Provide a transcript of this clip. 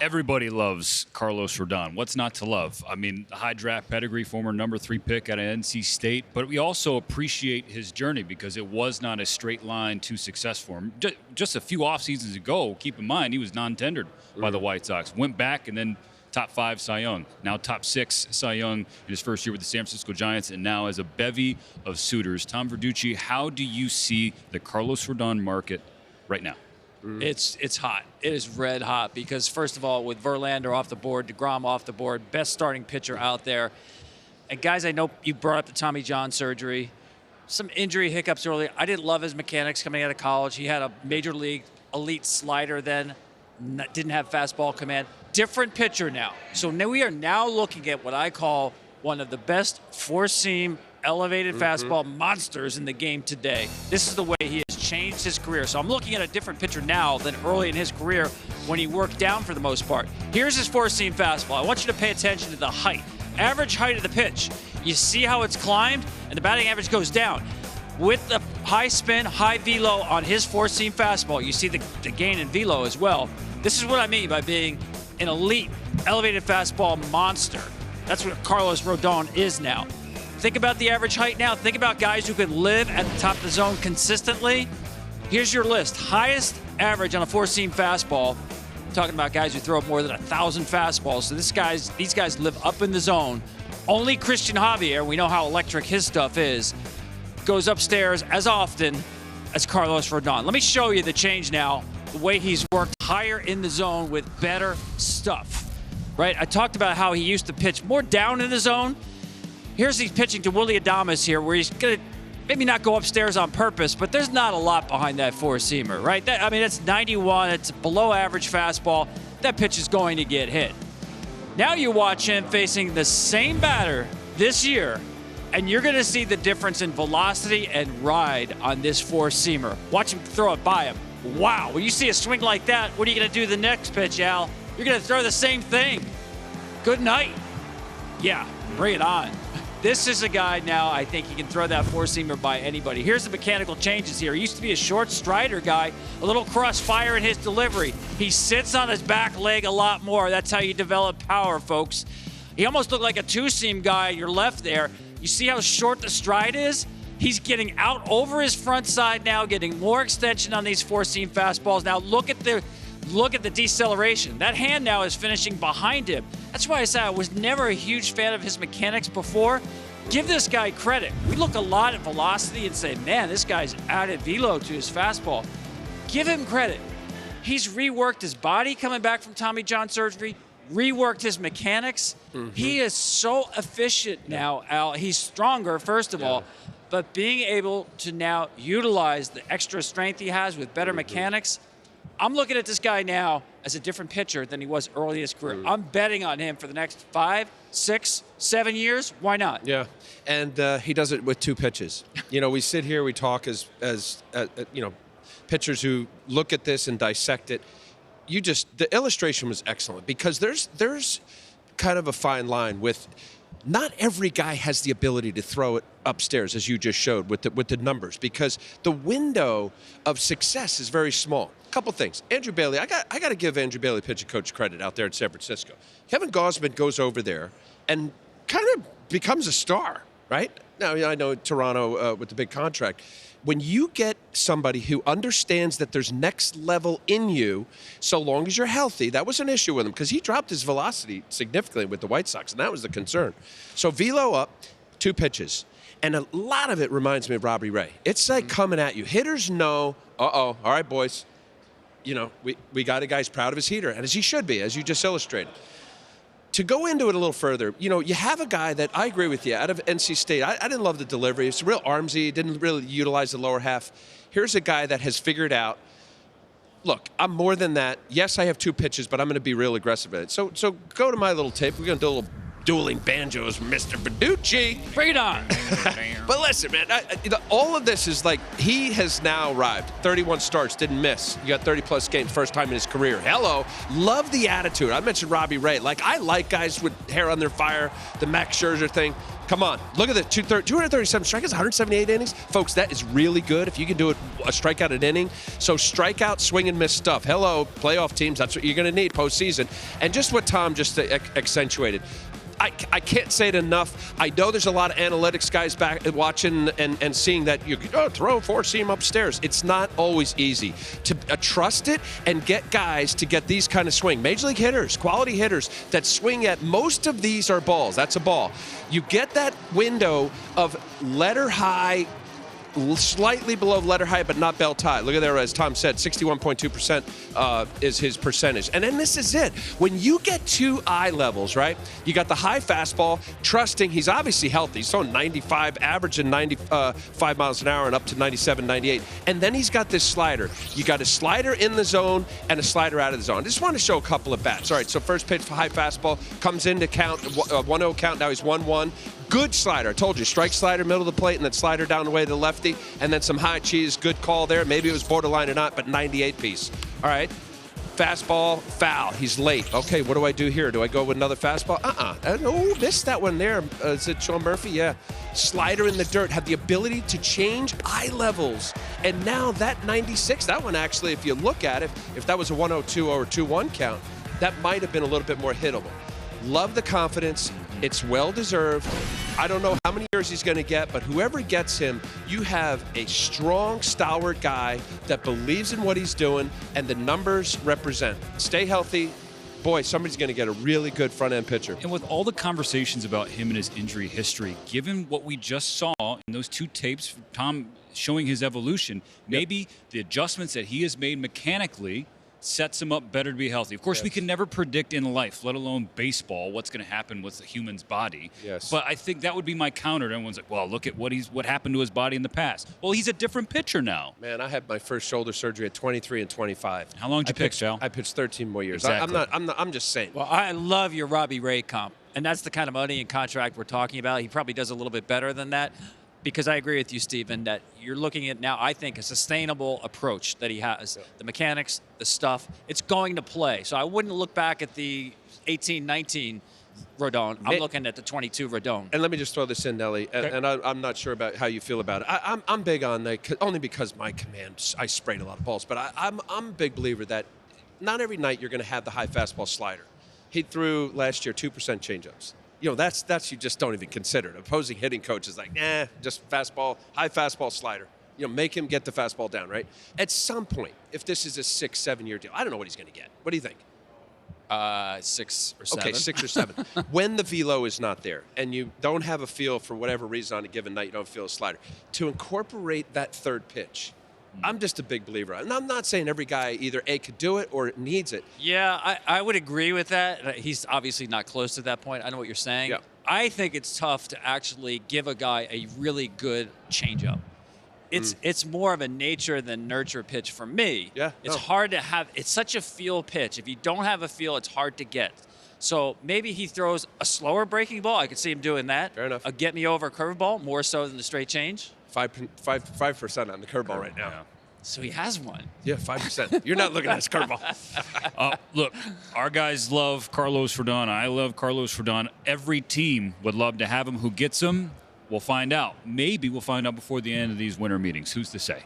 Everybody loves Carlos Rodon. What's not to love? I mean, high draft pedigree, former number 3 pick out of NC State. But we also appreciate his journey because it was not a straight line to success for him. Just a few off seasons ago, keep in mind, he was non-tendered by the White Sox. Went back and then top 5 Cy Young. Now top 6 Cy Young in his first year with the San Francisco Giants, and now as a bevy of suitors. Tom Verducci, how do you see the Carlos Rodon market right now? It's hot. It is red hot because, first of all, with Verlander off the board, DeGrom off the board, best starting pitcher out there. And, guys, I know you brought up the Tommy John surgery. Some injury hiccups early. I didn't love his mechanics coming out of college. He had a major league elite slider then, didn't have fastball command. Different pitcher now. So now we are now looking at what I call one of the best four-seam elevated fastball monsters in the game today. This is the way he has changed his career. So I'm looking at a different pitcher now than early in his career when he worked down for the most part. Here's his four-seam fastball. I want you to pay attention to the height. Average height of the pitch. You see how it's climbed, and the batting average goes down. With the high spin, high velo on his four-seam fastball, you see the gain in velo as well. This is what I mean by being an elite elevated fastball monster. That's what Carlos Rodon is now. Think about the average height now. Think about guys who can live at the top of the zone consistently. Here's your list. Highest average on a four-seam fastball. I'm talking about guys who throw up more than 1,000 fastballs. So these guys live up in the zone. Only Christian Javier, we know how electric his stuff is, goes upstairs as often as Carlos Rodon. Let me show you the change now, the way he's worked higher in the zone with better stuff. Right? I talked about how he used to pitch more down in the zone. Here's he's pitching to Willy Adames here, where he's going to maybe not go upstairs on purpose, but there's not a lot behind that four-seamer, right? It's 91. It's below average fastball. That pitch is going to get hit. Now you watch him facing the same batter this year, and you're going to see the difference in velocity and ride on this four-seamer. Watch him throw it by him. Wow. When you see a swing like that, what are you going to do the next pitch, Al? You're going to throw the same thing. Good night. Yeah, bring it on. This is a guy now, I think he can throw that four-seamer by anybody. Here's the mechanical changes here. He used to be a short strider guy, a little cross-fire in his delivery. He sits on his back leg a lot more. That's how you develop power, folks. He almost looked like a two-seam guy on your left there. You see how short the stride is? He's getting out over his front side now, getting more extension on these four-seam fastballs. Now look at the deceleration. That hand now is finishing behind him. That's why I said I was never a huge fan of his mechanics before. Give this guy credit. We look a lot at velocity and say, man, this guy's added velo to his fastball. Give him credit. He's reworked his body coming back from Tommy John surgery, reworked his mechanics. He is so efficient now, Al. He's stronger, first of all, but being able to now utilize the extra strength he has with better mechanics, I'm looking at this guy now as a different pitcher than he was early in his career. I'm betting on him for the next 5, 6, 7 years. Why not? Yeah, and he does it with 2 pitches. We sit here, we talk as pitchers who look at this and dissect it. The illustration was excellent because there's kind of a fine line with. Not every guy has the ability to throw it upstairs, as you just showed with the numbers, because the window of success is very small. A couple things. Andrew Bailey, I got to give Andrew Bailey, pitching coach, credit out there in San Francisco. Kevin Gausman goes over there and kind of becomes a star, right? Now, I know Toronto with the big contract. When you get somebody who understands that there's next level in you, so long as you're healthy, that was an issue with him because he dropped his velocity significantly with the White Sox, and that was the concern. So velo up, 2 pitches. And a lot of it reminds me of Robbie Ray. It's like coming at you. Hitters know, all right, boys, we got a guy's proud of his heater, and as he should be, as you just illustrated. To go into it a little further, you have a guy that I agree with you out of NC State. I didn't love the delivery. It's real armsy. Didn't really utilize the lower half. Here's a guy that has figured out, look, I'm more than that. Yes, I have 2 pitches, but I'm going to be real aggressive at it. So go to my little tape. We're going to do a little dueling banjos, Mr. Verducci. Bring it on. But listen, man, all of this is like he has now arrived. 31 starts, didn't miss. You got 30-plus games, first time in his career. Hello. Love the attitude. I mentioned Robbie Ray. I like guys with hair on their fire, the Max Scherzer thing. Come on. Look at the 237 strikeouts, 178 innings. Folks, that is really good if you can do it a strikeout an inning. So strikeout, swing and miss stuff. Hello, playoff teams. That's what you're going to need postseason. And just what Tom just accentuated. I can't say it enough. I know there's a lot of analytics guys back watching and seeing that you throw four-seam upstairs. It's not always easy to trust it and get guys to get these kind of swing. Major league hitters, quality hitters that swing at most of these are balls. That's a ball. You get that window of letter high, slightly below letter high, but not belt high. Look at there, as Tom said, 61.2% is his percentage. And then this is it. When you get two eye levels, right? You got the high fastball, trusting he's obviously healthy. He's throwing 95, averaging 95 miles an hour and up to 97, 98. And then he's got this slider. You got a slider in the zone and a slider out of the zone. I just want to show a couple of bats. All right, so first pitch for high fastball comes into count, 1-0 count. Now he's 1-1. Good slider. I told you, strike slider, middle of the plate, and then slider down the way to the lefty, and then some high cheese. Good call there. Maybe it was borderline or not, but 98 piece. All right. Fastball, foul. He's late. Okay, what do I do here? Do I go with another fastball? Oh, missed that one there. Is it Sean Murphy? Yeah. Slider in the dirt. Had the ability to change eye levels. And now that 96, that one actually, if you look at it, if that was a 1-0-2 or 2-1 count, that might have been a little bit more hittable. Love the confidence. It's well-deserved. I don't know how many years he's going to get, but whoever gets him, you have a strong, stalwart guy that believes in what he's doing, and the numbers represent. Stay healthy. Boy, somebody's going to get a really good front-end pitcher. And with all the conversations about him and his injury history, given what we just saw in those two tapes, Tom showing his evolution, maybe the adjustments that he has made mechanically sets him up better to be healthy. Of course, we can never predict in life, let alone baseball, what's going to happen with the human's body. Yes. But I think that would be my counter. Everyone's like, well, look at what happened to his body in the past. Well, he's a different pitcher now. Man, I had my first shoulder surgery at 23 and 25. How long did you pitch, Joe? I pitched 13 more years. Exactly. I'm just saying. Well, I love your Robbie Ray comp, and that's the kind of money and contract we're talking about. He probably does a little bit better than that. Because I agree with you, Stephen, that you're looking at now, I think, a sustainable approach that he has. Yeah. The mechanics, the stuff, it's going to play. So I wouldn't look back at the 18-19 Rodon. I'm looking at the 22 Rodon. And let me just throw this in, Nelly, and I'm not sure about how you feel about it. I'm big on that, only because my command, I sprayed a lot of balls, but I'm a big believer that not every night you're going to have the high fastball slider. He threw last year 2% changeups. You know, that's you just don't even consider it. Opposing hitting coach is like, just fastball, high fastball slider. You know, make him get the fastball down, right? At some point, if this is a 6-7 year deal, I don't know what he's going to get. What do you think? 6 or 7. Okay, 6 or 7. When the velo is not there and you don't have a feel for whatever reason on a given night, you don't feel a slider, to incorporate that third pitch. I'm just a big believer. And I'm not saying every guy either A, could do it or needs it. Yeah, I would agree with that. He's obviously not close to that point. I know what you're saying. Yeah. I think it's tough to actually give a guy a really good changeup. It's more of a nature than nurture pitch for me. Yeah, it's hard to have. It's such a feel pitch. If you don't have a feel, it's hard to get. So maybe he throws a slower breaking ball. I could see him doing that. Fair enough. A get me over curveball more so than the straight change. 5% on the curveball right now. Yeah. So he has one. Yeah, 5%. You're not looking at his curveball. Look, our guys love Carlos Rodon. I love Carlos Rodon. Every team would love to have him. Who gets him? We'll find out. Maybe we'll find out before the end of these winter meetings. Who's to say?